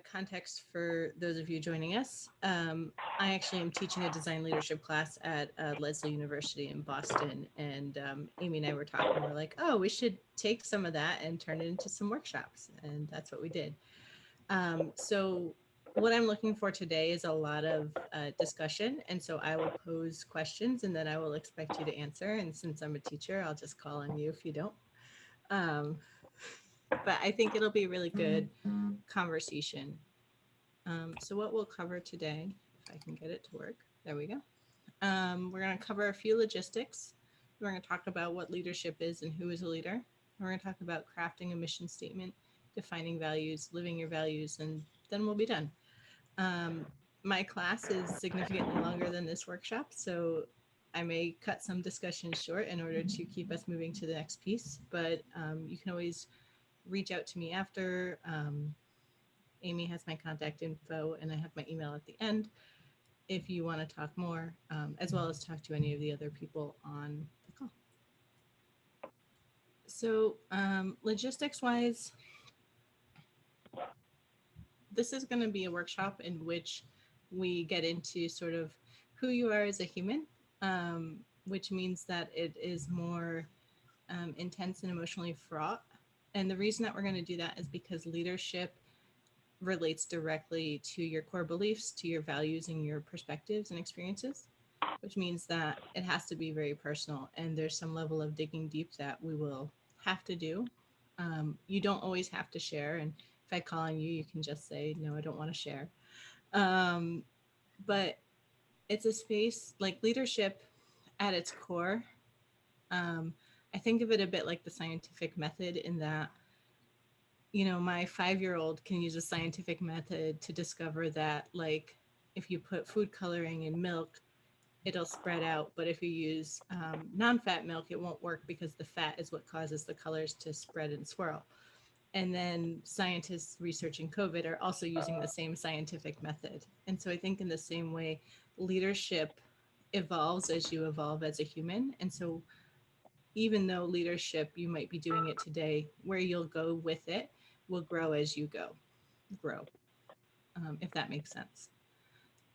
context for those of you joining us. I actually am teaching a design leadership class at Lesley University in Boston, and Amy and I were talking. We're like, oh, we should take some of that and turn it into some workshops, and that's what we did. So what I'm looking for today is a lot of discussion, and so I will pose questions, and then I will expect you to answer. And since I'm a teacher, I'll just call on you if you don't. But I think it'll be a really good conversation. So what we'll cover today, if I can get it to work, there we go. We're going to cover a few logistics. We're going to talk about what leadership is and who is a leader. We're going to talk about crafting a mission statement, defining values, living your values, and then we'll be done. My class is significantly longer than this workshop, so I may cut some discussions short in order to keep us moving to the next piece, but you can always reach out to me after. Amy has my contact info, and I have my email at the end if you want to talk more, as well as talk to any of the other people on the call. So logistics-wise, this is going to be a workshop in which we get into sort of who you are as a human, which means that it is more intense and emotionally fraught. And the reason that we're going to do that is because leadership relates directly to your core beliefs, to your values and your perspectives and experiences, which means that it has to be very personal. And there's some level of digging deep that we will have to do. You don't always have to share. And if I call on you, you can just say, no, I don't want to share. But it's a space like leadership at its core. I think of it a bit like the scientific method in that, you know, my 5-year-old can use a scientific method to discover that, like, if you put food coloring in milk, it'll spread out. But if you use non-fat milk, it won't work because the fat is what causes the colors to spread and swirl. And then scientists researching COVID are also using the same scientific method. And so I think in the same way, leadership evolves as you evolve as a human. And so even though leadership, you might be doing it today, where you'll go with it will grow as you grow, if that makes sense.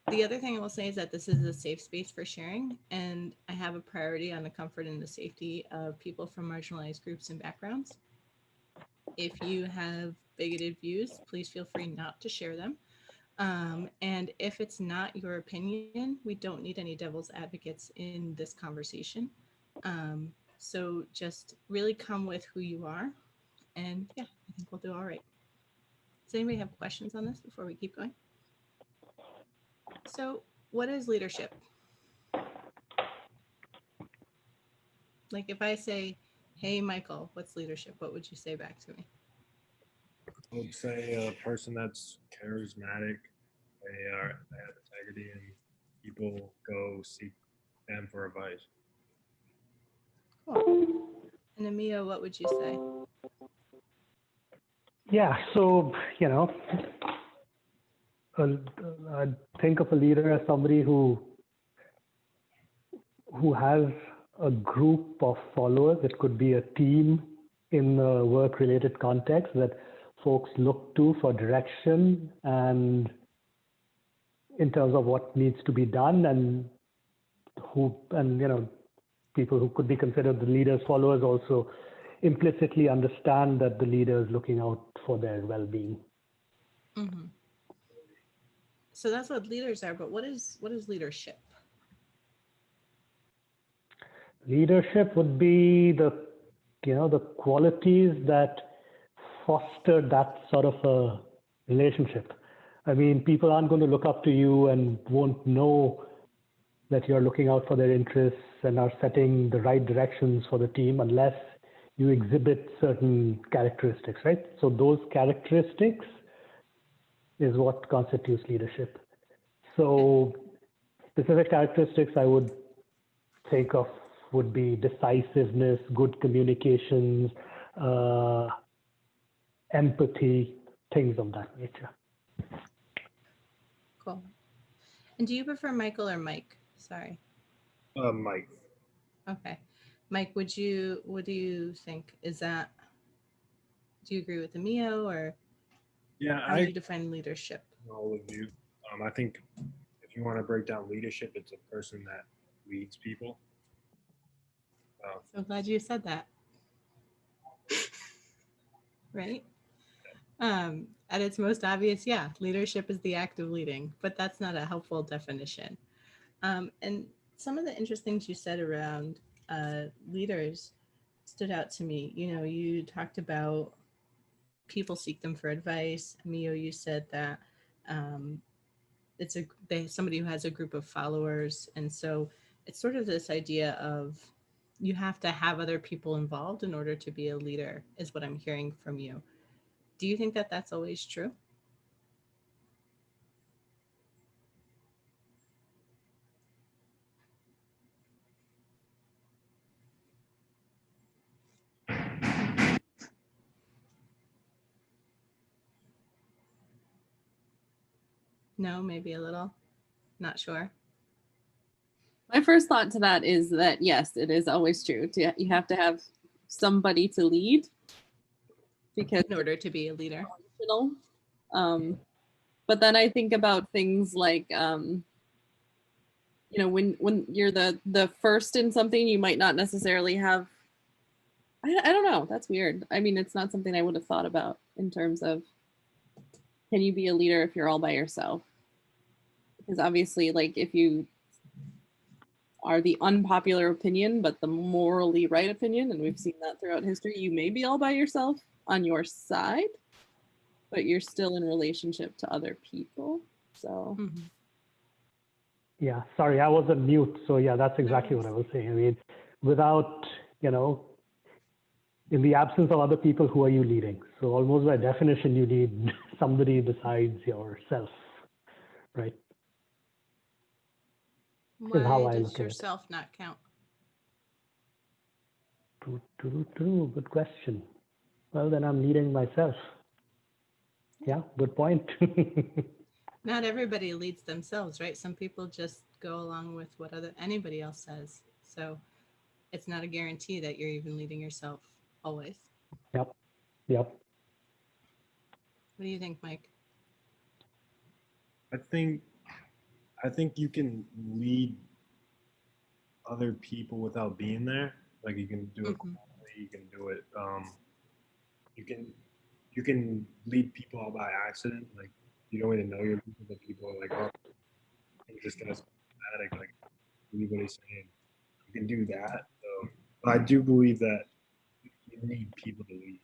The other thing I will say is that this is a safe space for sharing, and I have a priority on the comfort and the safety of people from marginalized groups and backgrounds. If you have bigoted views, please feel free not to share them. And if it's not your opinion, we don't need any devil's advocates in this conversation. So just really come with who you are. And yeah, I think we'll do all right. Does anybody have questions on this before we keep going? So what is leadership? Like if I say, hey, Michael, what's leadership? What would you say back to me? I would say a person that's charismatic, they have integrity, and people go seek them for advice. Cool. And Amia, what would you say? Yeah, so, you know, I think of a leader as somebody who has a group of followers. It could be a team in a work-related context that folks look to for direction and in terms of what needs to be done, and you know, people who could be considered the leader's followers also implicitly understand that the leader is looking out for their well-being. Mm-hmm. So that's what leaders are, but what is leadership? Leadership would be the qualities that foster that sort of a relationship. I mean, people aren't going to look up to you and won't know that you're looking out for their interests and are setting the right directions for the team unless you exhibit certain characteristics, right? So those characteristics is what constitutes leadership. So specific characteristics I would think of would be decisiveness, good communications, empathy, things of that nature. Cool. And do you prefer Michael or Mike? Sorry. Mike. Okay. Mike, what do you think? Do you agree with Amio or? Yeah, How do you define leadership? all of you. I think if you want to break down leadership, it's a person that leads people. So glad you said that. Right? At its most obvious, yeah, leadership is the act of leading, but that's not a helpful definition. And some of the interesting things you said around leaders stood out to me. You know, you talked about people seek them for advice. Mio, you said that um, somebody who has a group of followers, and so it's sort of this idea of you have to have other people involved in order to be a leader, is what I'm hearing from you. Do you think that that's always true? No, maybe a little. Not sure. My first thought to that is that yes, it is always true. You have to have somebody to lead because In order to be a leader. um, but then I think about things like you know, when you're the first in something, you might not necessarily have. I don't know. That's weird. I mean, it's not something I would have thought about in terms of can you be a leader if you're all by yourself? Because obviously, like if you are the unpopular opinion, but the morally right opinion, and we've seen that throughout history, you may be all by yourself on your side, but you're still in relationship to other people. So Mm-hmm. Yeah, sorry, I was on mute. So yeah, that's exactly what I was saying. I mean, without, you know, in the absence of other people, who are you leading? So almost by definition, you need somebody besides yourself, right? Is how Why I does look at it. yourself not count? True. Good question. Well, then I'm leading myself. Yeah, good point. Not everybody leads themselves, right? Some people just go along with what anybody else says. So it's not a guarantee that you're even leading yourself always. Yep. What do you think, Mike? I think you can lead other people without being there. Like you can do it Mm-hmm. quietly, you can do it. You can lead people out by accident. Like you don't even know your people, but people are like, oh, I think this guy's fanatic. Like believe what he's saying. You can do that. So, but I do believe that you need people to lead.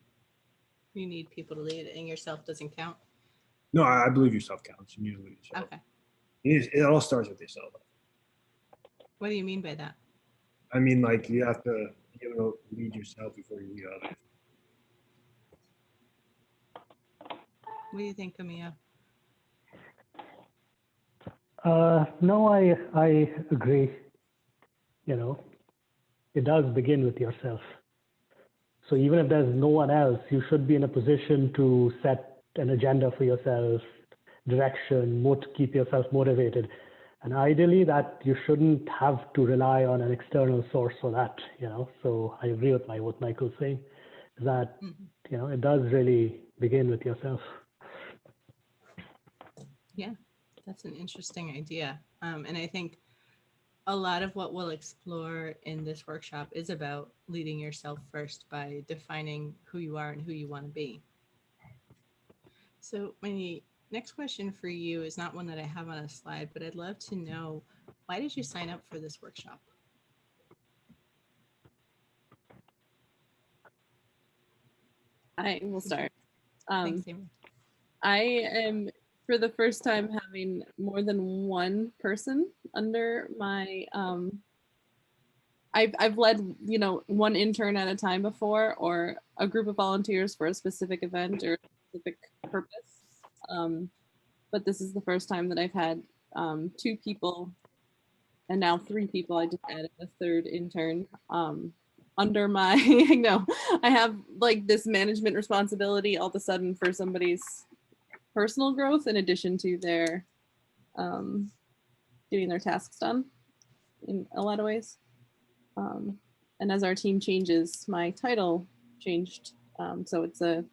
You need people to lead, and yourself doesn't count. No, I believe yourself counts. You need to lead yourself. Okay. It all starts with yourself. What do you mean by that? I mean, like you have to be able to lead yourself before you lead others. What do you think, Camilla? No, I agree. You know, it does begin with yourself. So even if there's no one else, you should be in a position to set an agenda for yourself, direction, keep yourself motivated. And ideally that you shouldn't have to rely on an external source for that, you know. So I agree with what Michael's saying, that, Mm-hmm. you know, it does really begin with yourself. Yeah, that's an interesting idea. And I think a lot of what we'll explore in this workshop is about leading yourself first by defining who you are and who you want to be. So my next question for you is not one that I have on a slide, but I'd love to know, why did you sign up for this workshop? I will start. Thanks, Amy. I am for the first time having more than one person under my I've led, you know, one intern at a time before, or a group of volunteers for a specific event or a specific purpose. But this is the first time that I've had two people, and now three people. I just added a third intern under my. No, I have like this management responsibility all of a sudden for somebody's personal growth in addition to their getting their tasks done in a lot of ways. And as our team changes, my title changed. So it's something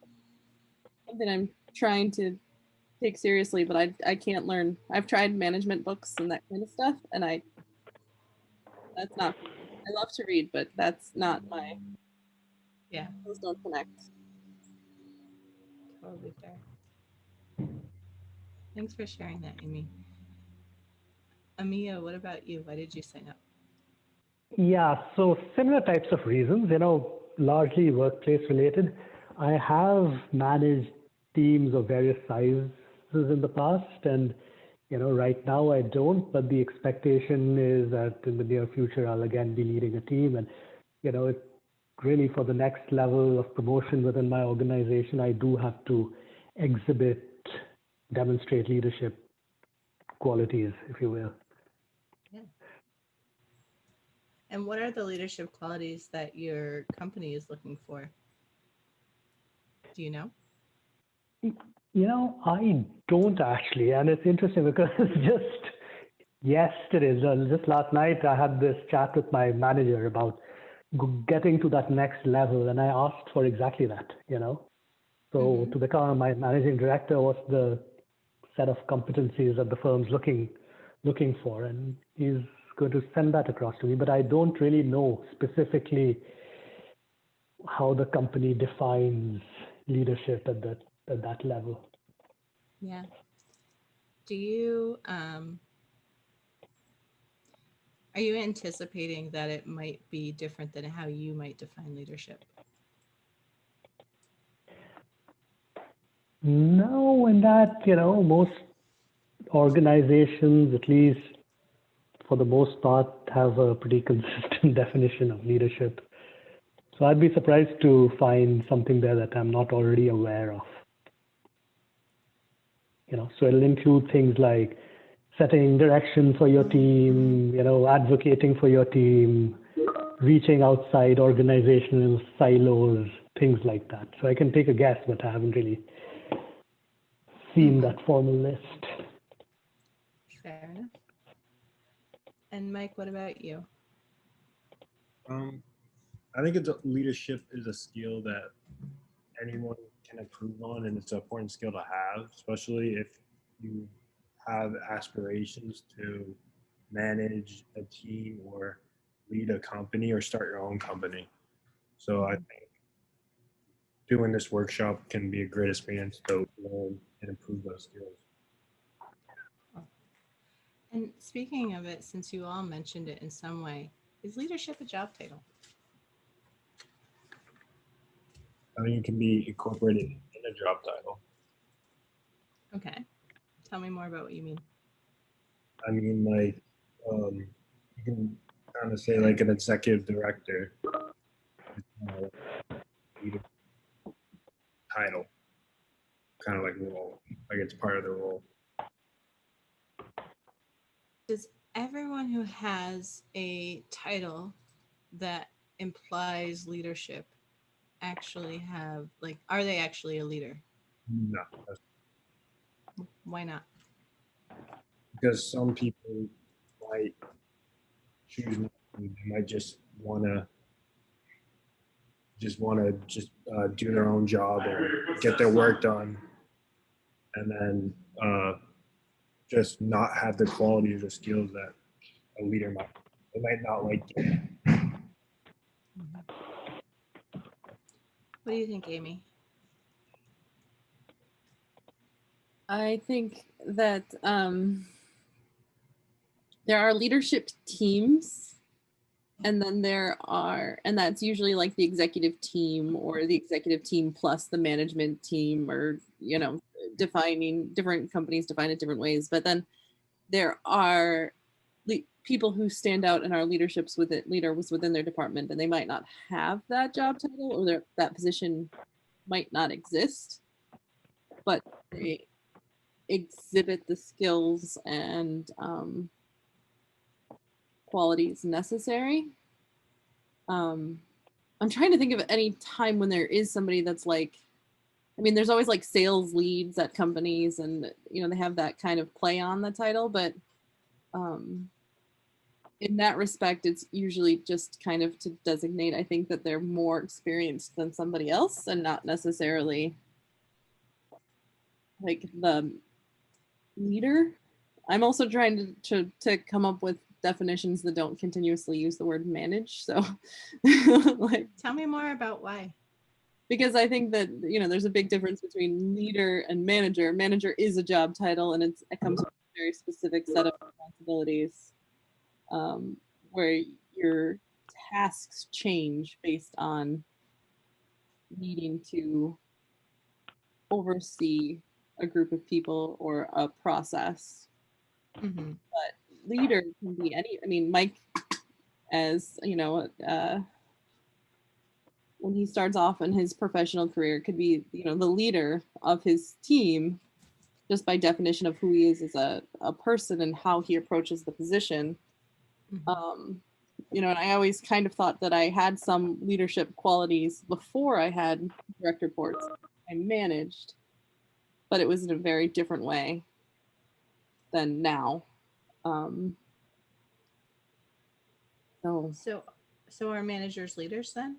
I'm trying to take seriously, but I can't learn. I've tried management books and that kind of stuff, and that's not, I love to read, but that's not my, Yeah, those don't connect. totally fair. Thanks for sharing that, Amy. Amia, what about you? Why did you sign up? Yeah, so similar types of reasons, largely workplace related. I have managed teams of various sizes in the past, and right now I don't, but the expectation is that in the near future I'll again be leading a team, and it's really for the next level of promotion within my organization, I do have to demonstrate leadership qualities, if you will. Yeah. And what are the leadership qualities that your company is looking for? Do you know? I don't actually, and it's interesting because just yesterday, just last night, I had this chat with my manager about getting to that next level, and I asked for exactly that. So to become my managing director, what's the set of competencies that the firm's looking for, and he's going to send that across to me. But I don't really know specifically how the company defines leadership at that level. Yeah. Do you are you anticipating that it might be different than how you might define leadership? No, in that, most organizations, at least for the most part, have a pretty consistent definition of leadership. So I'd be surprised to find something there that I'm not already aware of. So it'll include things like setting direction for your team, advocating for your team, reaching outside organizational silos, things like that. So I can take a guess, but I haven't really seen that formal list. Fair enough. And Mike, what about you? I think leadership is a skill that anyone can improve on, and it's an important skill to have, especially if you have aspirations to manage a team or lead a company or start your own company. So I think doing this workshop can be a great experience to learn and improve those skills. And speaking of it, since you all mentioned it in some way, is leadership a job title? I mean, it can be incorporated in a job title. Okay. Tell me more about what you mean. I mean, like, you can kind of say like an executive director, leader title, kind of like role, like it's part of the role. Does everyone who has a title that implies leadership actually have, like, are they actually a leader? No, Why not? because some people might choose not to. They might just want to do their own job or get their work done, and then just not have the qualities or skills that a leader might. They might not like it. What do you think, Amy? I think that there are leadership teams, and then and that's usually like the executive team or the executive team plus the management team, or defining, different companies define it different ways. But then there are people who stand out and are leaders within their department, and they might not have that job title, or that position might not exist, but they exhibit the skills and qualities necessary. I'm trying to think of any time when there is somebody that's like, I mean, there's always like sales leads at companies, and they have that kind of play on the title, but in that respect, it's usually just kind of to designate, I think, that they're more experienced than somebody else, and not necessarily like the leader. I'm also trying to come up with definitions that don't continuously use the word manage. So like, Tell me more about why. because I think that, you know, there's a big difference between leader and manager. Manager is a job title, and it comes with a very specific set of responsibilities, where your tasks change based on needing to oversee a group of people or a process. Mm-hmm. But leader can be any, I mean, Mike, as you know, when he starts off in his professional career, could be, you know, the leader of his team just by definition of who he is as a person and how he approaches the position. Mm-hmm. You know, and I always kind of thought that I had some leadership qualities before I had direct reports. I managed, but it was in a very different way than now. So So are managers leaders then?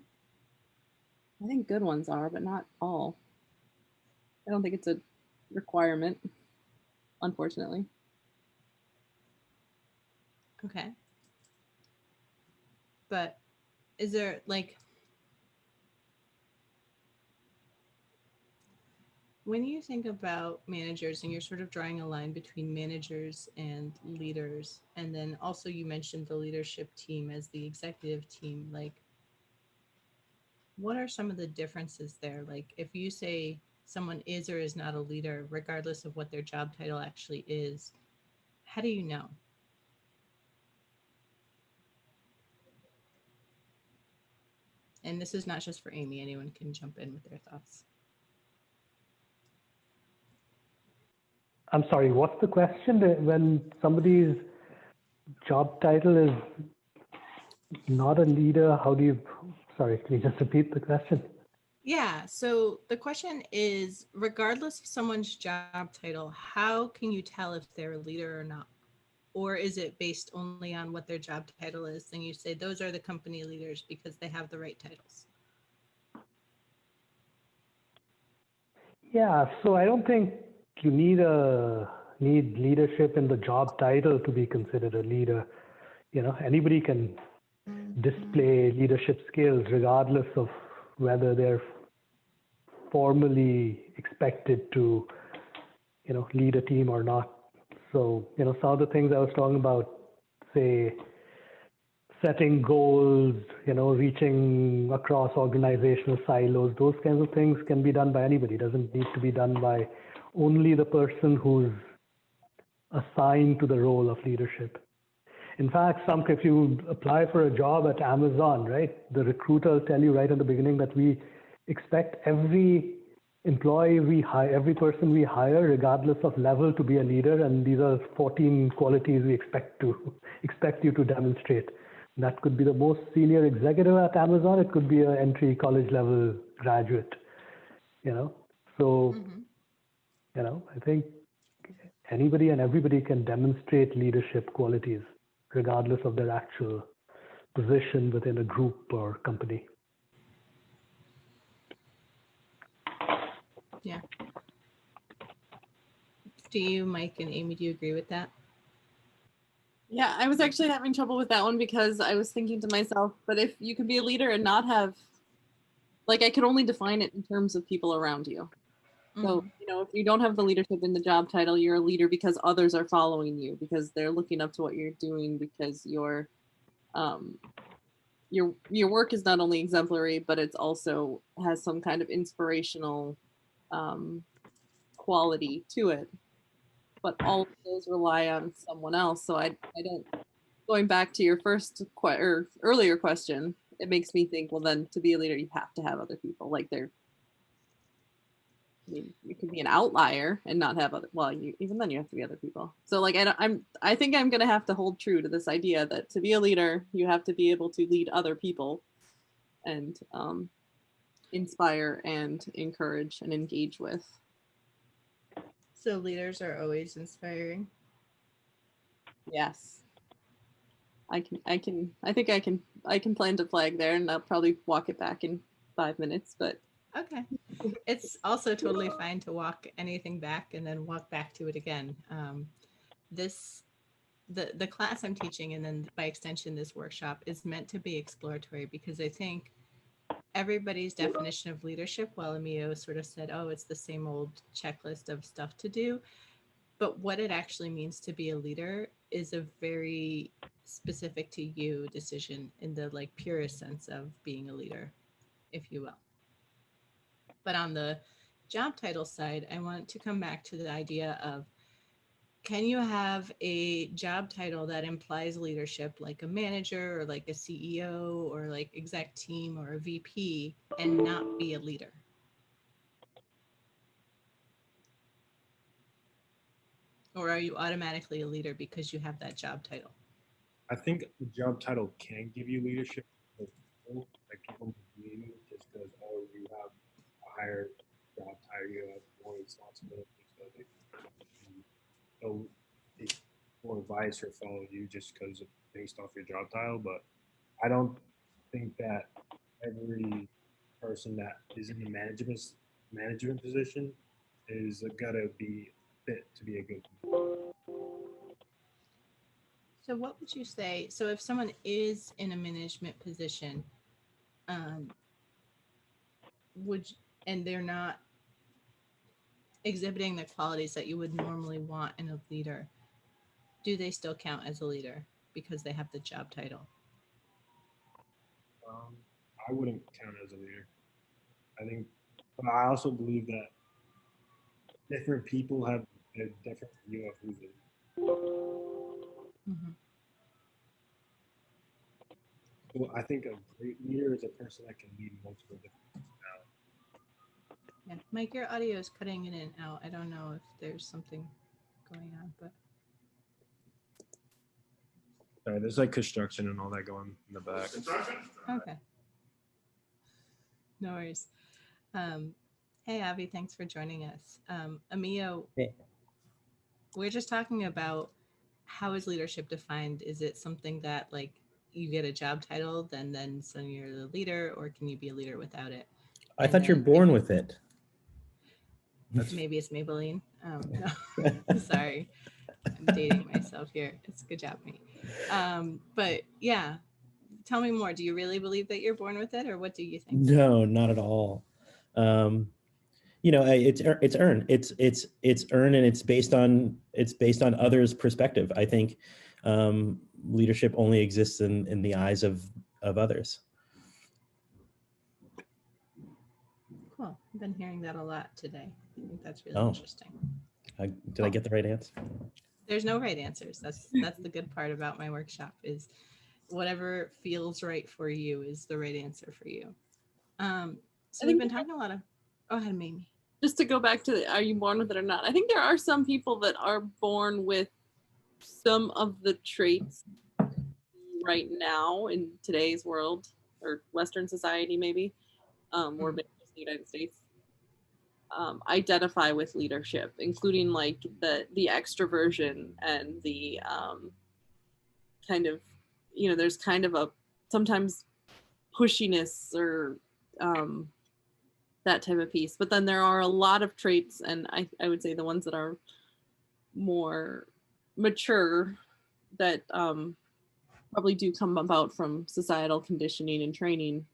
I think good ones are, but not all. I don't think it's a requirement, unfortunately. Okay. But is there like, when you think about managers and you're sort of drawing a line between managers and leaders, and then also you mentioned the leadership team as the executive team, like what are some of the differences there? Like if you say someone is or is not a leader, regardless of what their job title actually is, how do you know? And this is not just for Amy, anyone can jump in with their thoughts. I'm sorry, what's the question? When somebody's job title is not a leader, how do you, sorry, can you just repeat the question? Yeah, so the question is, regardless of someone's job title, how can you tell if they're a leader or not? Or is it based only on what their job title is? And you say those are the company leaders because they have the right titles. Yeah, so I don't think you need leadership in the job title to be considered a leader. You know, anybody can display leadership skills regardless of whether they're formally expected to, you know, lead a team or not. So, you know, some of the things I was talking about, say, setting goals, you know, reaching across organizational silos, those kinds of things can be done by anybody. It doesn't need to be done by only the person who's assigned to the role of leadership. In fact, if you apply for a job at Amazon, right, the recruiter will tell you right at the beginning that we expect every employee we hire, every person we hire, regardless of level, to be a leader, and these are 14 qualities we expect you to demonstrate. That could be the most senior executive at Amazon. It could be an entry college level graduate, you know. So, you know, I think anybody and everybody can demonstrate leadership qualities, regardless of their actual position within a group or company. Yeah. Do you, Mike and Amy, do you agree with that? Yeah, I was actually having trouble with that one because I was thinking to myself, but if you could be a leader and not have, like, I could only define it in terms of people around you. So, you know, if you don't have the leadership in the job title, you're a leader because others are following you, because they're looking up to what you're doing, because your work is not only exemplary, but it's also has some kind of inspirational quality to it. But all of those rely on someone else. So I don't, going back to your first or earlier question, it makes me think, well, then to be a leader, you have to have other people. Like I mean, you could be an outlier and not have other. Well, even then you have to be other people. So like I think I'm gonna have to hold true to this idea that to be a leader, you have to be able to lead other people, and inspire and encourage and engage with. So leaders are always inspiring. Yes. I think I can plant a flag there, and I'll probably walk it back in 5 minutes, but Okay. It's also totally fine to walk anything back and then walk back to it again. This the class I'm teaching, and then by extension this workshop, is meant to be exploratory, because I think everybody's definition of leadership, while Emio sort of said, oh, it's the same old checklist of stuff to do, but what it actually means to be a leader is a very specific to you decision, in the like purest sense of being a leader, if you will. But on the job title side, I want to come back to the idea of, can you have a job title that implies leadership, like a manager or like a CEO or like exec team or a VP, and not be a leader? Or are you automatically a leader because you have that job title? I think the job title can give you leadership. Like people believe it just because, oh, you have a higher job title, you have more responsibilities, so they will advise or follow you just because based off your job title. But I don't think that every person that is in the management position is gonna be fit to be a good leader. So what would you say? So if someone is in a management position, um, would and they're not exhibiting the qualities that you would normally want in a leader, do they still count as a leader because they have the job title? Um, I wouldn't count as a leader. I think, but I also believe that different people have a different view of who's a Mm-hmm. so I think a great leader is a person that can lead multiple different personalities. Yeah, Mike, your audio is cutting in and out. I don't know if there's something going on, but Sorry, there's like construction and all that going in the back. okay, no worries. Um, hey, Avi, thanks for joining us. Emio, Hey. we're just talking about, how is leadership defined? Is it something that like you get a job title, then so you're the leader, or can you be a leader without it? I And thought you're then born with it. maybe it's Maybelline. No, sorry, I'm dating myself here. It's a good job, me. But yeah, tell me more. Do you really believe that you're born with it, or what do you think? No, not at all. It's earned. It's earned, and it's based on others' perspective. I think leadership only exists in the eyes of others. Cool. I've been hearing that a lot today. I think that's really Oh. interesting. Did I get the right answer? There's no right answers. That's the good part about my workshop, is whatever feels right for you is the right answer for you. So we've been talking a lot of. Go ahead, Mamie. Just to go back to are you born with it or not? I think there are some people that are born with some of the traits right now in today's world, or Western society, maybe, or maybe just the United States. Identify with leadership, including like the extroversion and the kind of, there's kind of a sometimes pushiness or that type of piece. But then there are a lot of traits, and I would say the ones that are more mature that probably do come about from societal conditioning and training,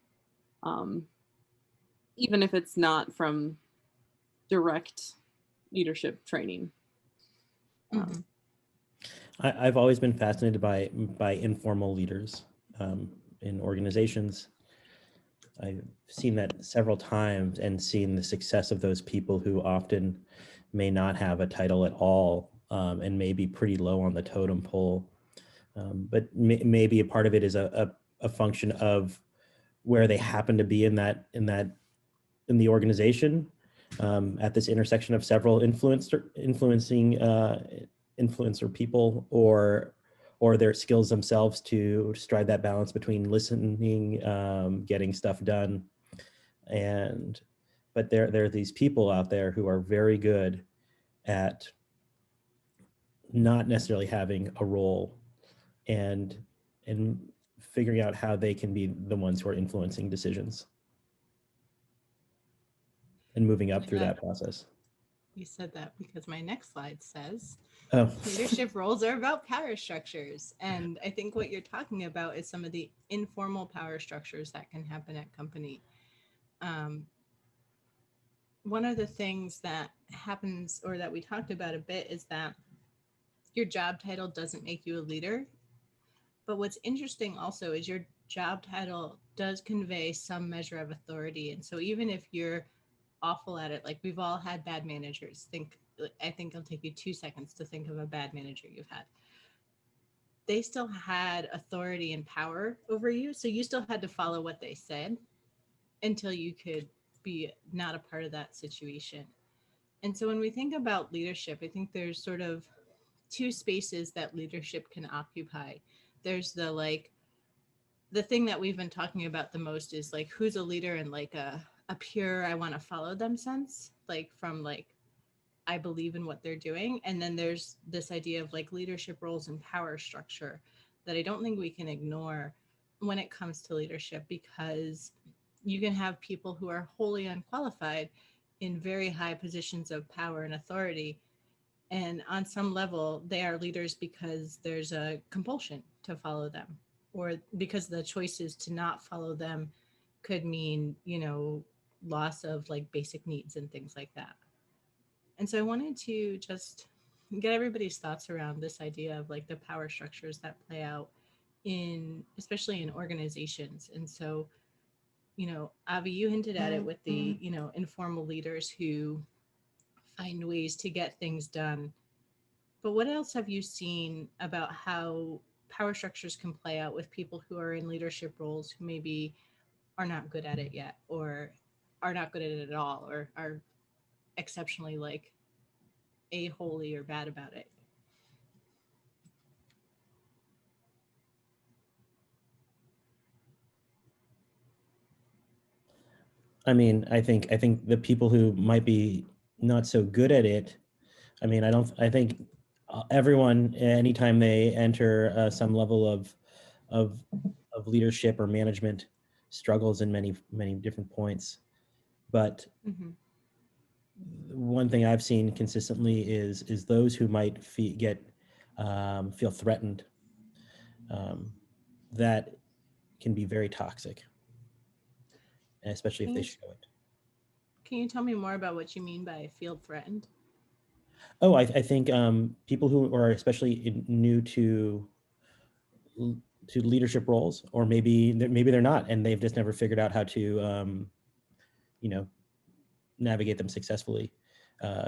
even if it's not from direct leadership training. Mm-hmm. I've always been fascinated by informal leaders in organizations. I've seen that several times and seen the success of those people who often may not have a title at all, and may be pretty low on the totem pole. But maybe a part of it is a function of where they happen to be in the organization, at this intersection of several influencer people, or their skills themselves to strike that balance between listening, getting stuff done. But there are these people out there who are very good at not necessarily having a role, and figuring out how they can be the ones who are influencing decisions. and moving up I'm through glad that process. you said that because my next slide says Oh, leadership roles are about power structures. And I think what you're talking about is some of the informal power structures that can happen at company. Um, one of the things that happens, or that we talked about a bit, is that your job title doesn't make you a leader. But what's interesting also is your job title does convey some measure of authority. And so even if you're awful at it, like we've all had bad managers, I think it'll take you 2 seconds to think of a bad manager you've had. They still had authority and power over you. So you still had to follow what they said until you could be not a part of that situation. And so when we think about leadership, I think there's sort of two spaces that leadership can occupy. There's the thing that we've been talking about the most is like who's a leader in like a pure I want to follow them sense, like from like I believe in what they're doing. And then there's this idea of like leadership roles and power structure that I don't think we can ignore when it comes to leadership, because you can have people who are wholly unqualified in very high positions of power and authority. And on some level, they are leaders because there's a compulsion to follow them, or because the choices to not follow them could mean, loss of like basic needs and things like that. And so I wanted to just get everybody's thoughts around this idea of like the power structures that play out especially in organizations. And so, Avi, you hinted at it with the, informal leaders who find ways to get things done. But what else have you seen about how power structures can play out with people who are in leadership roles who maybe are not good at it yet, or are not good at it at all, or are exceptionally like a-holy or bad about it? I mean, I think the people who might be not so good at it, I mean, I think everyone, anytime they enter some level of leadership or management, struggles in many different points. But Mm-hmm. one thing I've seen consistently is those who might feel threatened, that can be very toxic, especially if they show it. Can you tell me more about what you mean by feel threatened? Oh, I think people who are especially new to leadership roles, or maybe they're not, and they've just never figured out how to, navigate them successfully,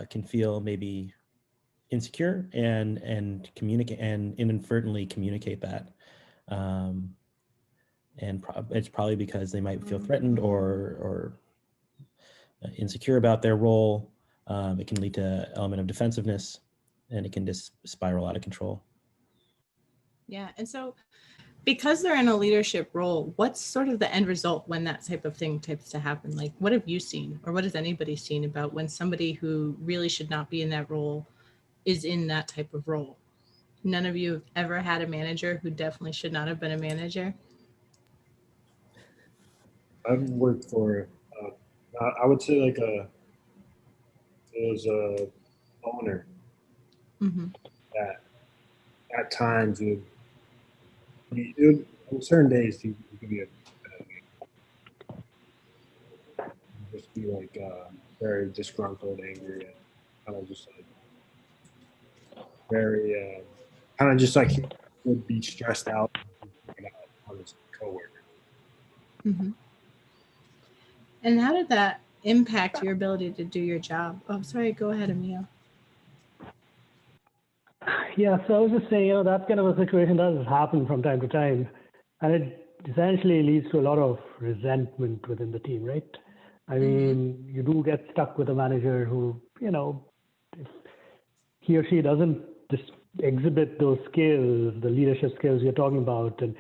can feel maybe insecure and communicate and inadvertently communicate that. And it's probably because they might feel threatened or insecure about their role. It can lead to an element of defensiveness, and it can just spiral out of control. Yeah. And so because they're in a leadership role, what's sort of the end result when that type of thing tends to happen? Like, what have you seen, or what has anybody seen about when somebody who really should not be in that role is in that type of role? None of you have ever had a manager who definitely should not have been a manager? I've worked for, I would say like it was a owner Mm-hmm. that at times on certain days he could be just be like very disgruntled, angry, and kind of just like very kind of just like he would be stressed out on his coworker. Mm-hmm. And how did that impact your ability to do your job? Oh, sorry. Go ahead, Emil. Yeah, so I was just saying, that kind of a situation does happen from time to time, and it essentially leads to a lot of resentment within the team, right? I mean, you do get stuck with a manager who, if he or she doesn't just exhibit those skills, the leadership skills you're talking about, and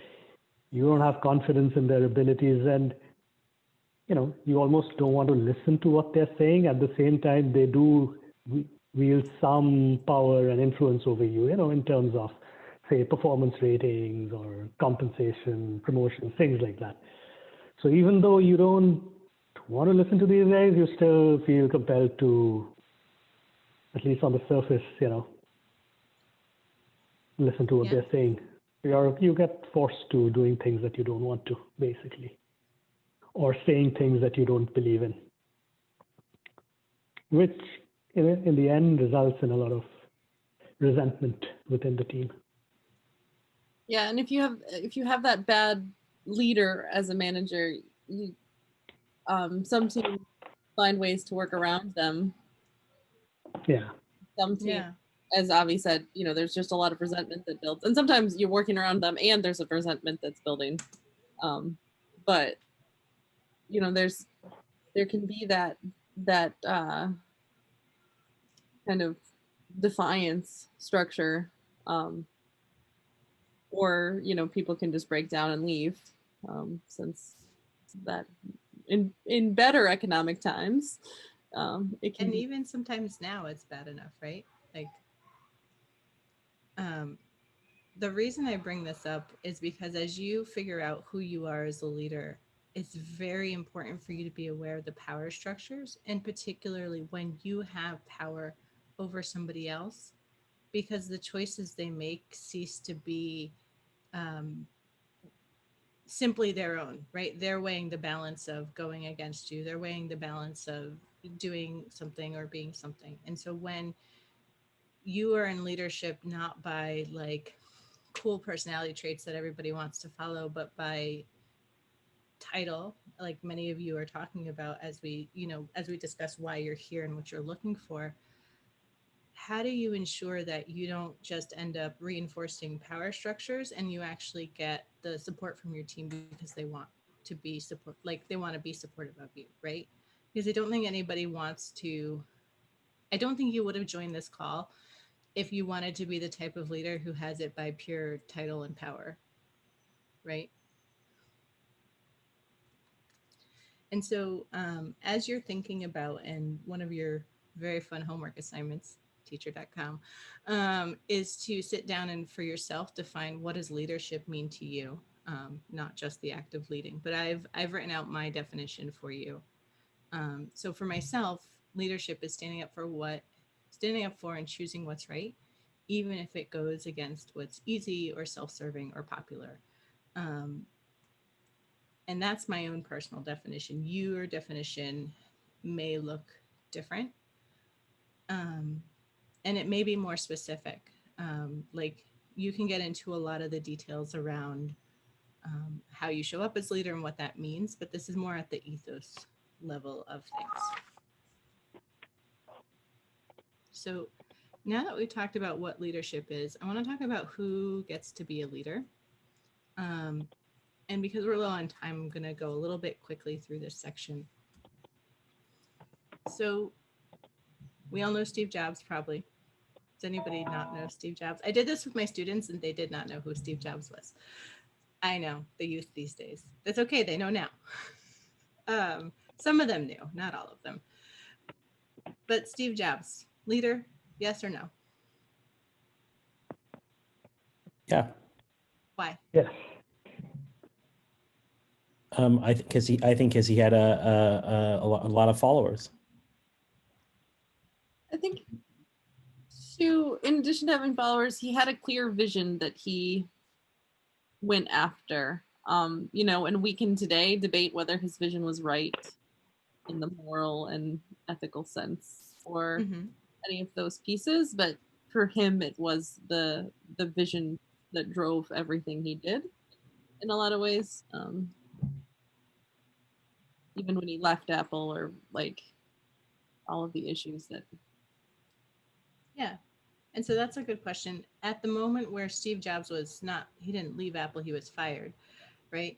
you don't have confidence in their abilities, and you almost don't want to listen to what they're saying. At the same time, they do wield some power and influence over you, in terms of, say, performance ratings or compensation, promotions, things like that. So even though you don't want to listen to these guys, you still feel compelled to, at least on the surface, listen to what Yeah. they're saying. You get forced to doing things that you don't want to, basically, or saying things that you don't believe in, which in the end results in a lot of resentment within the team. Yeah, and if you have that bad leader as a manager, you some teams find ways to work around them. Yeah. Some teams, Yeah. as Avi said, there's just a lot of resentment that builds, and sometimes you're working around them and there's a resentment that's building. But there can be that kind of defiance structure, or people can just break down and leave, since that in better economic times, it can And be. even sometimes now it's bad enough, right? Like, the reason I bring this up is because as you figure out who you are as a leader, it's very important for you to be aware of the power structures, and particularly when you have power over somebody else, because the choices they make cease to be simply their own, right? They're weighing the balance of going against you. They're weighing the balance of doing something or being something. And so when you are in leadership, not by like cool personality traits that everybody wants to follow, but by title, like many of you are talking about, as we discuss why you're here and what you're looking for, how do you ensure that you don't just end up reinforcing power structures and you actually get the support from your team because they want to be supportive of you, right? Because I don't think anybody wants to, I don't think you would have joined this call if you wanted to be the type of leader who has it by pure title and power, right? And so as you're thinking about, and one of your very fun homework assignments, teacher.com, is to sit down and for yourself define what does leadership mean to you, not just the act of leading, but I've written out my definition for you. So for myself, leadership is standing up for and choosing what's right, even if it goes against what's easy or self-serving or popular. And that's my own personal definition. Your definition may look different. And it may be more specific. Like you can get into a lot of the details around how you show up as leader and what that means, but this is more at the ethos level of things. So now that we've talked about what leadership is, I want to talk about who gets to be a leader. And because we're low on time, I'm going to go a little bit quickly through this section. So we all know Steve Jobs, probably. Does anybody not know Steve Jobs? I did this with my students and they did not know who Steve Jobs was. I know, the youth these days. That's okay, they know now. Some of them knew, not all of them. But Steve Jobs, leader, yes or no? Yeah. Why? Yes. I think because he had a lot of followers. I think too, in addition to having followers, he had a clear vision that he went after. And we can today debate whether his vision was right in the moral and ethical sense or any of those pieces, but for him it was the vision that drove everything he did in a lot of ways. Even when he left Apple, or like all of the issues that. Yeah. And so that's a good question. At the moment where Steve Jobs he didn't leave Apple, he was fired, right?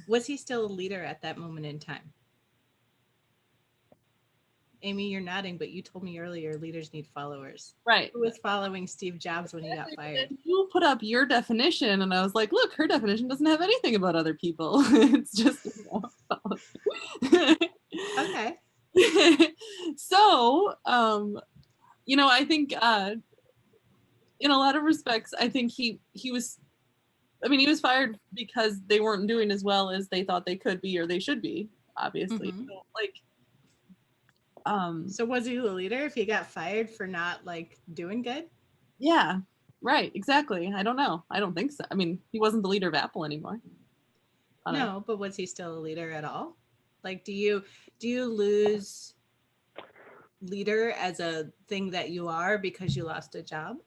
Was he still a leader at that moment in time? Amy, you're nodding, but you told me earlier leaders need followers. Right. Who was following Steve Jobs when he got fired? You put up your definition, and I was like, look, her definition doesn't have anything about other people. It's just, Okay. So, I think in a lot of respects, I think he was fired because they weren't doing as well as they thought they could be or they should be. obviously. Mhm. So, like, So was he the leader if he got fired for not like doing good? yeah, right, exactly. I don't know. I don't think so. I mean, he wasn't the leader of Apple anymore. No, but was he still a leader at all? Like, do you lose leader as a thing that you are because you lost a job?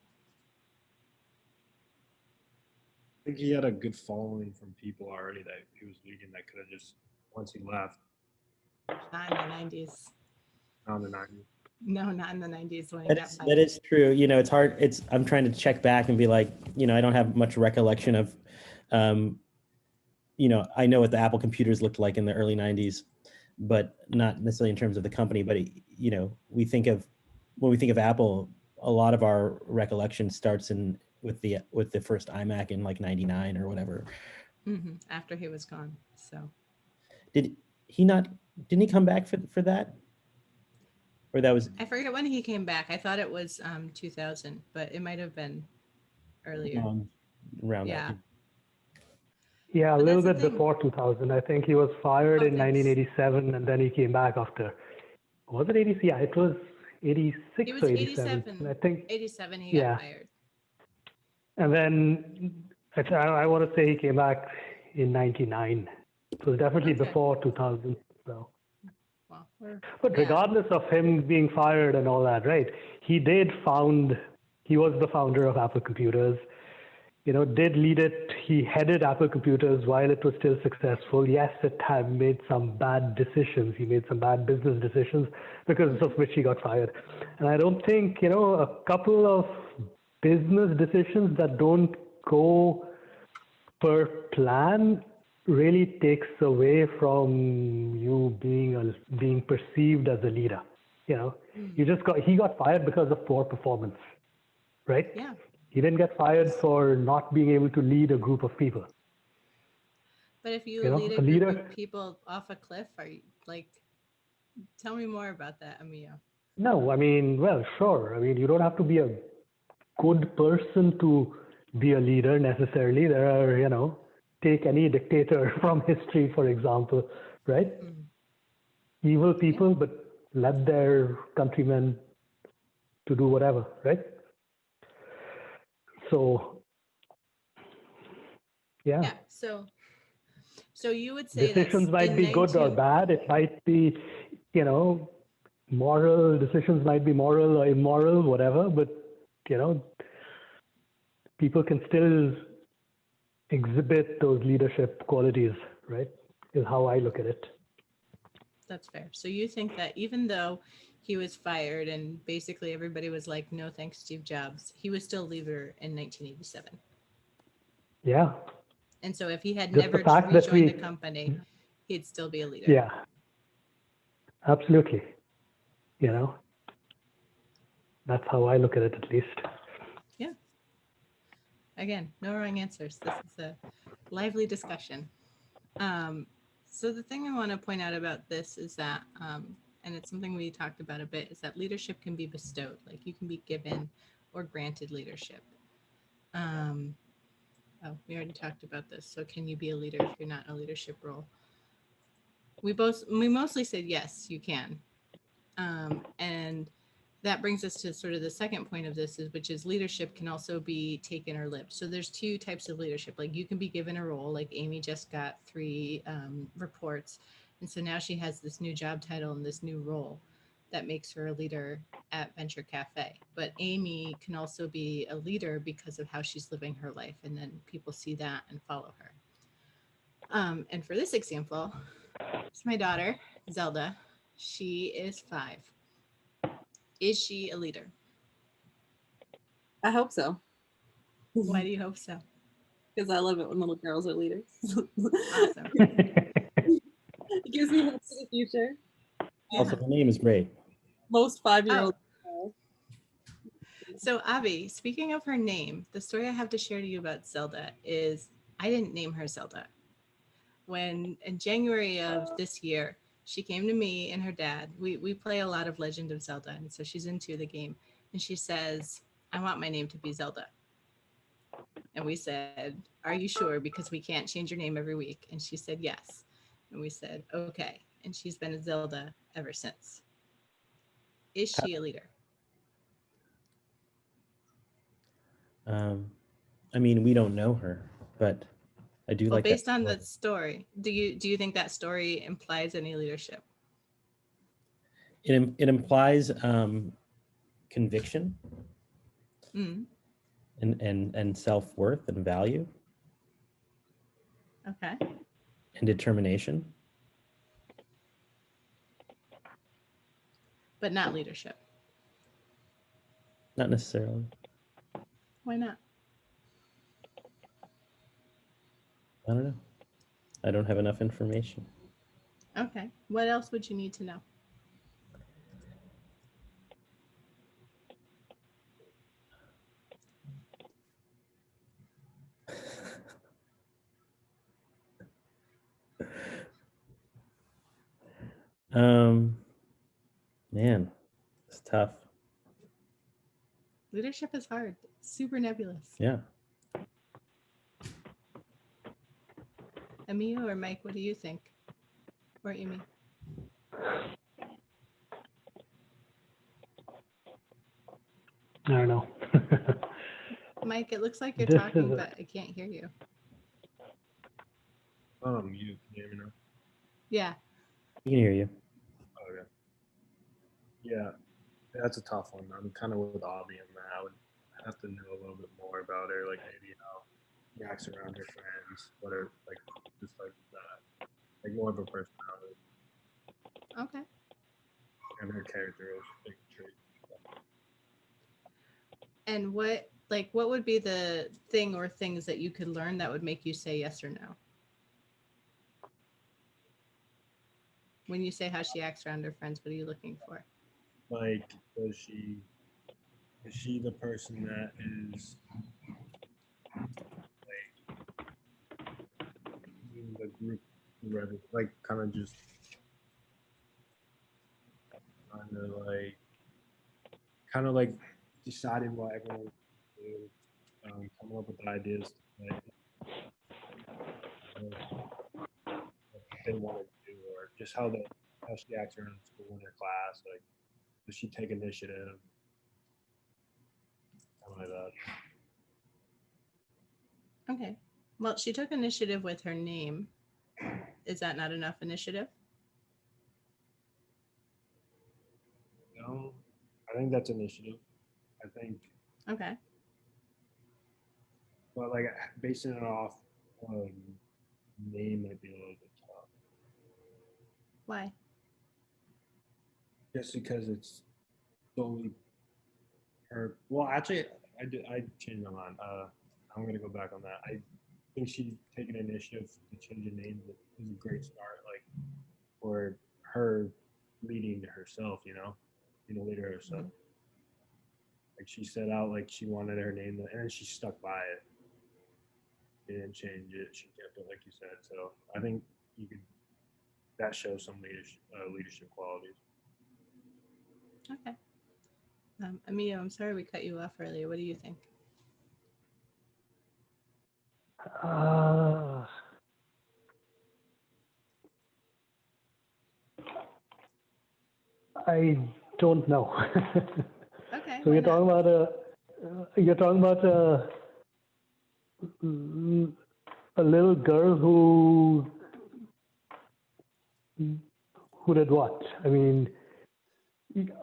I think he had a good following from people already that he was leading that could have just, once he left, Not in the 90s. on the 90s. No, not in the 90s when he That got is, fired. that is true. You know, it's hard. I'm trying to check back and be like, you know, I don't have much recollection of, you know, I know what the Apple computers looked like in the early 90s, but not necessarily in terms of the company. But, you know, when we think of Apple, a lot of our recollection starts with the first iMac in like 99 or whatever. After he was gone. So Didn't he come back for that? Or that was I forget when he came back. I thought it was 2000, but it might have been earlier. around Yeah. that. Yeah, a But little that's the bit thing. before 2000. I think he was fired Oh, in thanks. 1987, and then he came back after. Was it 86? Yeah, it was 86 He was or 87. 87. I think. 87 he Yeah. got fired. And then I want to say he came back in 99. It was definitely Okay. before 2000. So. Well, But regardless of him being fired and all that, right? He was the founder of Apple Computers, you know, did lead it. He headed Apple Computers while it was still successful. Yes, it had made some bad decisions. He made some bad business decisions because of which he got fired. And I don't think, you know, a couple of business decisions that don't go per plan really takes away from you being perceived as a leader. You know, he got fired because of poor performance, right? yeah. He didn't get fired for not being able to lead a group of people. But if you You know, lead a a group leader. of people off a cliff, are you like, tell me more about that, Amiya. No, I mean, well, sure. I mean, you don't have to be a good person to be a leader necessarily. There are, you know, take any dictator from history, for example, right? Evil people, but let their countrymen to do whatever, right? So, yeah. Yeah. So you would say that Decisions might in be good or 19 bad. It might be, you know, moral decisions might be moral or immoral, whatever, but, you know, people can still exhibit those leadership qualities, right? Is how I look at it. That's fair. So you think that even though he was fired and basically everybody was like, no thanks, Steve Jobs, he was still leader in 1987. Yeah. And so if he had Just the never fact that rejoined the company, he'd still be a leader. Yeah. Absolutely. You know, that's how I look at it, at least. Yeah. Again, no wrong answers. This is a lively discussion. So the thing I want to point out about this is that, and it's something we talked about a bit, is that leadership can be bestowed. Like you can be given or granted leadership. We already talked about this. So can you be a leader if you're not in a leadership role? We mostly said yes, you can. And that brings us to sort of the second point of this, which is leadership can also be taken or lived. So there's two types of leadership. Like you can be given a role, like Amy just got 3 reports. And so now she has this new job title and this new role that makes her a leader at Venture Cafe. But Amy can also be a leader because of how she's living her life. And then people see that and follow her. And for this example, it's my daughter, Zelda. She is 5. Is she a leader? I hope so. Why do you hope so? Because I love it when little girls are leaders. Awesome. It gives me hope for the future. Also, the name is great. Most 5-year-olds. So, Avi, speaking of her name, the story I have to share to you about Zelda is I didn't name her Zelda. When in January of this year, she came to me and her dad. We play a lot of Legend of Zelda, and so she's into the game. And she says, I want my name to be Zelda. And we said, are you sure? Because we can't change your name every week. And she said, yes. And we said, okay. and she's been a Zelda ever since. Is she a leader? I mean, we don't know her, but I do Well, like based that on story. the story, do you think that story implies any leadership? It implies conviction Mm, and self-worth and value okay. and determination. But not leadership. Not necessarily. Why not? I don't know. I don't have enough information. Okay. What else would you need to know? Man, it's tough. Leadership is hard. It's super nebulous. Yeah. Emilio or Mike, what do you think? Or Amy? I don't know. Mike, it looks like you're This talking, is but I can't hear you. You can hear me now? Yeah. We can hear you. Okay. Yeah, that's a tough one. I'm kind of with Avi on that. I would have to know a little bit more about her, like maybe how she acts around her friends, what are like just like that, like more of a personality Okay. and her characteristic traits. And what would be the thing or things that you could learn that would make you say yes or no? When you say how she acts around her friends, what are you looking for? Like, is she the person that is like in the group, like kind of just kind of like deciding what everyone wants to do, coming up with ideas like they want to do, or just how she acts around school in her class. Like, does she take initiative? Something like that. Okay. Well, she took initiative with her name. Is that not enough initiative? No, I think that's initiative. I think, Okay. but like basing it off name might be a little bit tough. Why? Just because it's solely her. Well, actually, I changed my mind. I'm gonna go back on that. I think she taking initiative to change the name is a great start. Like for her leading herself, being a leader herself. Like she set out like she wanted her name, and she stuck by it. She didn't change it. She kept it like you said. So I think you could. That shows some leadership qualities. Okay. Emilio, I'm sorry we cut you off earlier. What do you think? I don't know. Okay. So why you're not? talking about a little girl who did what? I mean,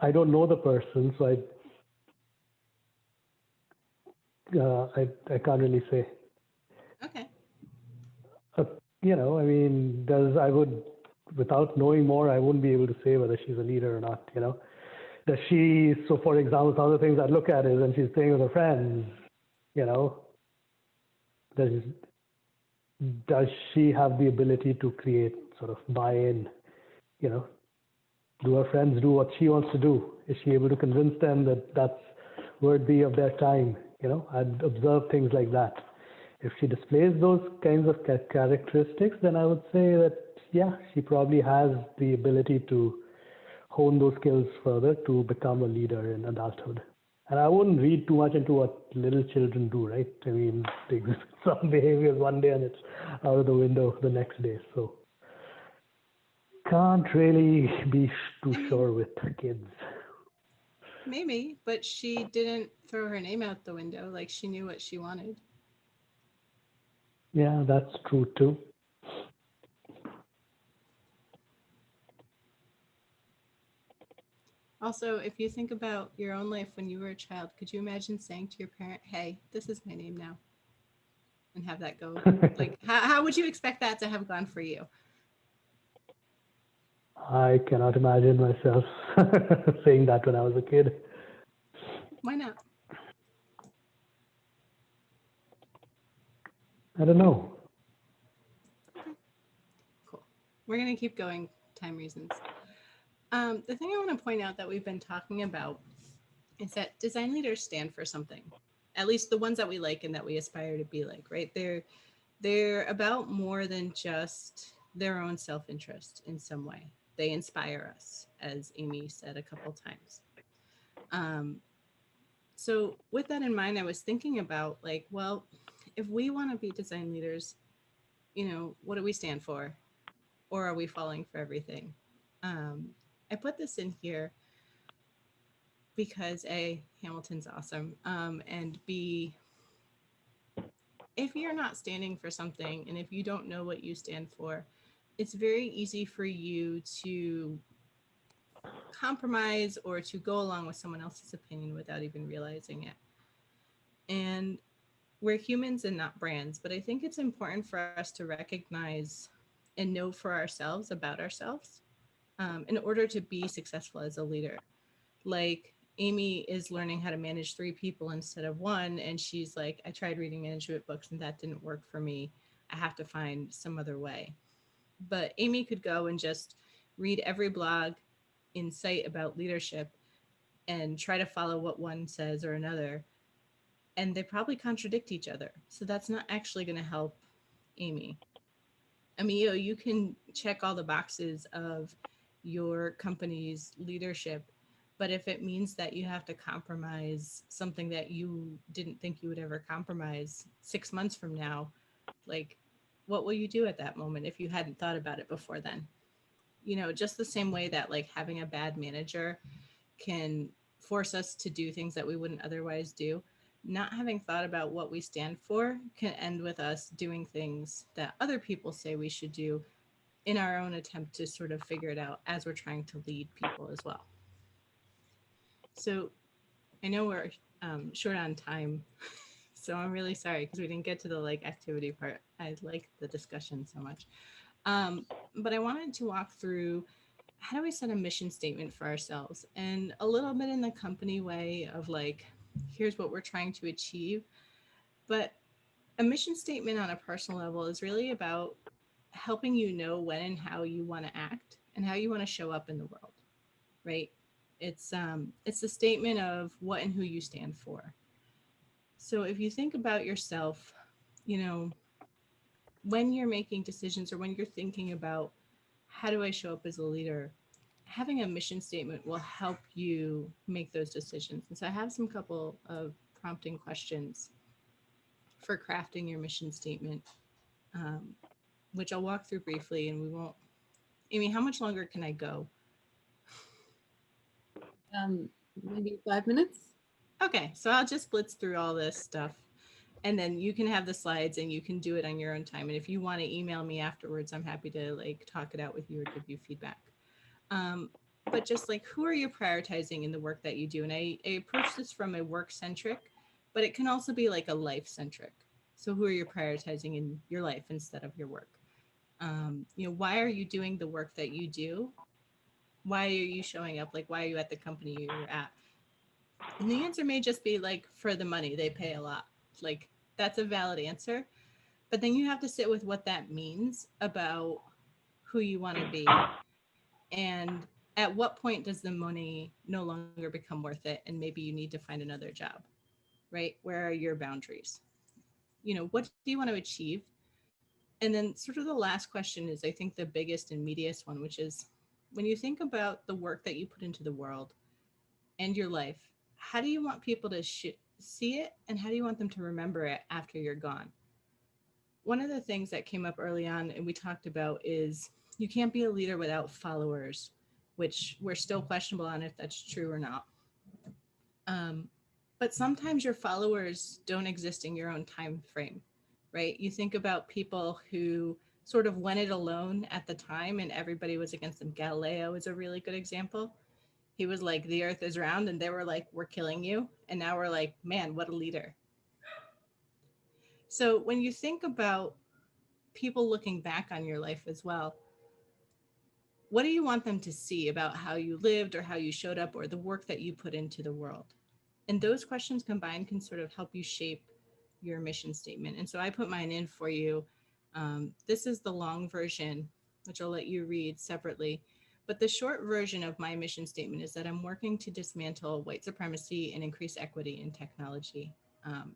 I don't know the person, so I can't really say. Okay. I mean, without knowing more, I wouldn't be able to say whether she's a leader or not. Does she? So, for example, some of the things I look at is when she's playing with her friends. Does she have the ability to create sort of buy-in? Do her friends do what she wants to do? Is she able to convince them that that's worthy of their time? I'd observe things like that. If she displays those kinds of characteristics, then I would say that, yeah, she probably has the ability to hone those skills further to become a leader in adulthood. And I wouldn't read too much into what little children do, right? I mean, they exhibit some behaviors one day and it's out of the window the next day. So can't really be too I mean- sure with kids. Maybe, but she didn't throw her name out the window. Like, she knew what she wanted. Yeah, that's true too. Also, if you think about your own life when you were a child, could you imagine saying to your parent, "Hey, this is my name now," and have that go? Like, how would you expect that to have gone for you? I cannot imagine myself saying that when I was a kid. Why not? I don't know. Cool. We're going to keep going, time reasons. The thing I want to point out that we've been talking about is that design leaders stand for something, at least the ones that we like and that we aspire to be like, right? They're about more than just their own self-interest in some way. They inspire us, as Amy said a couple times. So with that in mind, I was thinking about like, well, if we want to be design leaders, what do we stand for? Or are we falling for everything? I put this in here because A, Hamilton's awesome. And B, if you're not standing for something and if you don't know what you stand for, it's very easy for you to compromise or to go along with someone else's opinion without even realizing it. And we're humans and not brands, but I think it's important for us to recognize and know for ourselves about ourselves in order to be successful as a leader. Like, Amy is learning how to manage 3 people instead of 1, and she's like, I tried reading management books and that didn't work for me. I have to find some other way. But Amy could go and just read every blog in sight about leadership and try to follow what one says or another, and they probably contradict each other. So that's not actually going to help Amy. I mean, you can check all the boxes of your company's leadership, but if it means that you have to compromise something that you didn't think you would ever compromise 6 months from now, like, what will you do at that moment if you hadn't thought about it before then? Just the same way that like having a bad manager can force us to do things that we wouldn't otherwise do. Not having thought about what we stand for can end with us doing things that other people say we should do in our own attempt to sort of figure it out as we're trying to lead people as well. So I know we're short on time, so I'm really sorry because we didn't get to the like activity part. I like the discussion so much. But I wanted to walk through how do we set a mission statement for ourselves, and a little bit in the company way of like, here's what we're trying to achieve. But a mission statement on a personal level is really about helping you know when and how you want to act and how you want to show up in the world, right? It's a statement of what and who you stand for. So if you think about yourself, when you're making decisions or when you're thinking about how do I show up as a leader, having a mission statement will help you make those decisions. And so I have some couple of prompting questions for crafting your mission statement, which I'll walk through briefly, and we won't. Amy, how much longer can I go? Maybe 5 minutes. Okay, so I'll just blitz through all this stuff, and then you can have the slides and you can do it on your own time. And if you want to email me afterwards, I'm happy to like talk it out with you or give you feedback. But just like, who are you prioritizing in the work that you do? And I approach this from a work centric, but it can also be like a life centric. So who are you prioritizing in your life instead of your work? Why are you doing the work that you do? Why are you showing up? Like, why are you at the company you're at? And the answer may just be like, for the money, they pay a lot. Like, that's a valid answer. But then you have to sit with what that means about who you want to be. And at what point does the money no longer become worth it? And maybe you need to find another job, right? Where are your boundaries? What do you want to achieve? And then sort of the last question is, I think, the biggest and meatiest one, which is when you think about the work that you put into the world and your life, how do you want people to see it? And how do you want them to remember it after you're gone? One of the things that came up early on and we talked about is you can't be a leader without followers, which we're still questionable on if that's true or not. But sometimes your followers don't exist in your own time frame, right? You think about people who sort of went it alone at the time and everybody was against them. Galileo is a really good example. He was like, the earth is round, and they were like, we're killing you. And now we're like, man, what a leader. So when you think about people looking back on your life as well, what do you want them to see about how you lived or how you showed up or the work that you put into the world? And those questions combined can sort of help you shape your mission statement. And so I put mine in for you. This is the long version, which I'll let you read separately. But the short version of my mission statement is that I'm working to dismantle white supremacy and increase equity in technology.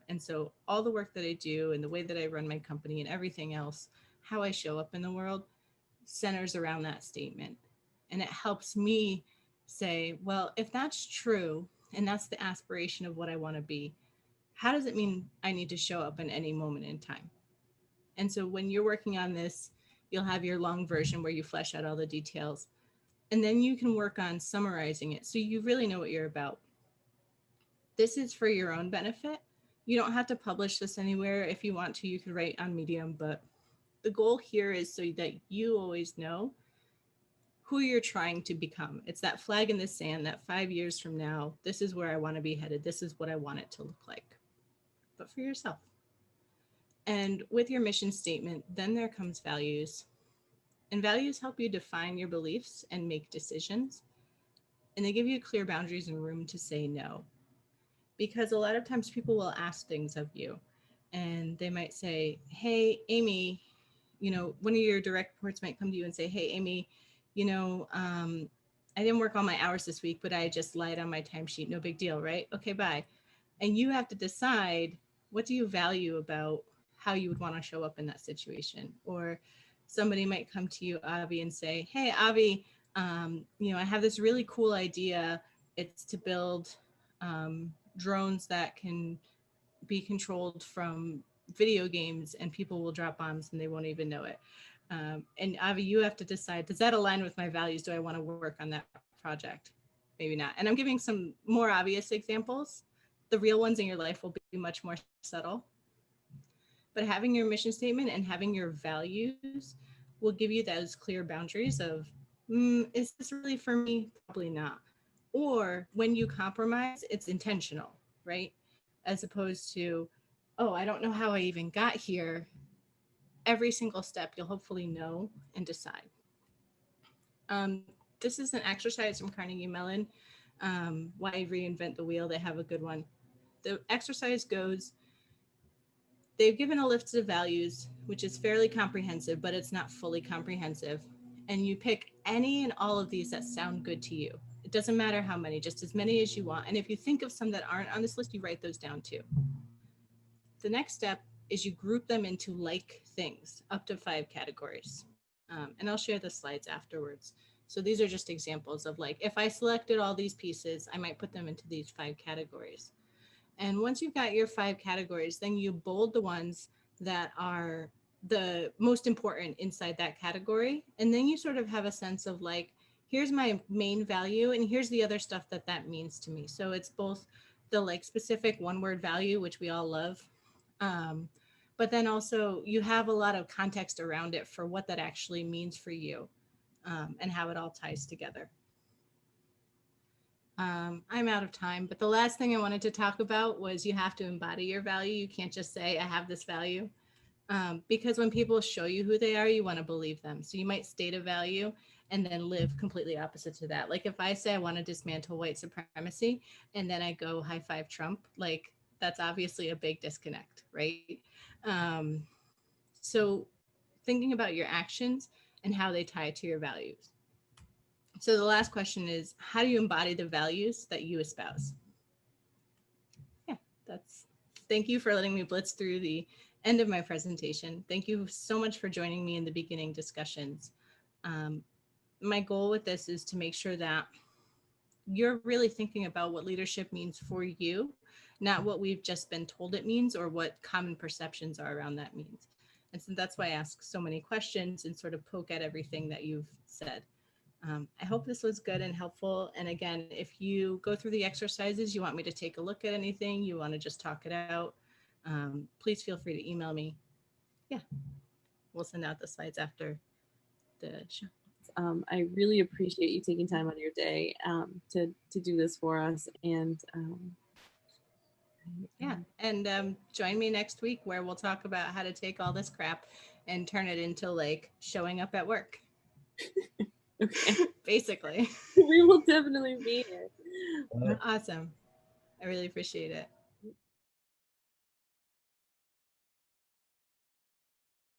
And so all the work that I do and the way that I run my company and everything else, how I show up in the world, centers around that statement. And it helps me say, well, if that's true, and that's the aspiration of what I want to be, how does it mean I need to show up in any moment in time? And so when you're working on this, you'll have your long version where you flesh out all the details. And then you can work on summarizing it so you really know what you're about. This is for your own benefit. You don't have to publish this anywhere. If you want to, you could write on Medium, but the goal here is so that you always know who you're trying to become. It's that flag in the sand that 5 years from now, this is where I want to be headed. This is what I want it to look like, but for yourself. And with your mission statement, then there comes values. And values help you define your beliefs and make decisions. And they give you clear boundaries and room to say no. Because a lot of times people will ask things of you and they might say, hey, Amy, one of your direct reports might come to you and say, hey, Amy, I didn't work all my hours this week, but I just lied on my timesheet. No big deal, right? Okay, bye. And you have to decide, what do you value about how you would want to show up in that situation? Or somebody might come to you, Avi, and say, hey, Avi, I have this really cool idea. It's to build drones that can be controlled from video games, and people will drop bombs and they won't even know it. And Avi, you have to decide, does that align with my values? Do I want to work on that project? Maybe not. And I'm giving some more obvious examples. The real ones in your life will be much more subtle. But having your mission statement and having your values will give you those clear boundaries of, is this really for me? Probably not. Or when you compromise, it's intentional, right? As opposed to, oh, I don't know how I even got here. Every single step you'll hopefully know and decide. This is an exercise from Carnegie Mellon. Why reinvent the wheel? They have a good one. The exercise goes, they've given a list of values, which is fairly comprehensive, but it's not fully comprehensive. And you pick any and all of these that sound good to you. It doesn't matter how many, just as many as you want. And if you think of some that aren't on this list, you write those down too. The next step is you group them into like things, up to 5 categories. And I'll share the slides afterwards. So these are just examples of, like, if I selected all these pieces, I might put them into these 5 categories. And once you've got your 5 categories, then you bold the ones that are the most important inside that category. And then you sort of have a sense of, like, here's my main value and here's the other stuff that means to me. So it's both the, like, specific one-word value, which we all love, but then also you have a lot of context around it for what that actually means for you, and how it all ties together. I'm out of time, but the last thing I wanted to talk about was you have to embody your value. You can't just say, I have this value, because when people show you who they are, you want to believe them. So you might state a value and then live completely opposite to that. Like if I say I want to dismantle white supremacy and then I go high five Trump, like that's obviously a big disconnect, right? So thinking about your actions and how they tie to your values. So the last question is, how do you embody the values that you espouse? Yeah, thank you for letting me blitz through the end of my presentation. Thank you so much for joining me in the beginning discussions. My goal with this is to make sure that you're really thinking about what leadership means for you, not what we've just been told it means or what common perceptions are around that means. And so that's why I ask so many questions and sort of poke at everything that you've said. I hope this was good and helpful. And again, if you go through the exercises, you want me to take a look at anything, you want to just talk it out, please feel free to email me. Yeah, we'll send out the slides after the show. I really appreciate you taking time out of your day to do this for us. And yeah, and join me next week where we'll talk about how to take all this crap and turn it into like showing up at work. okay. Basically. We will definitely be here. Awesome. I really appreciate it.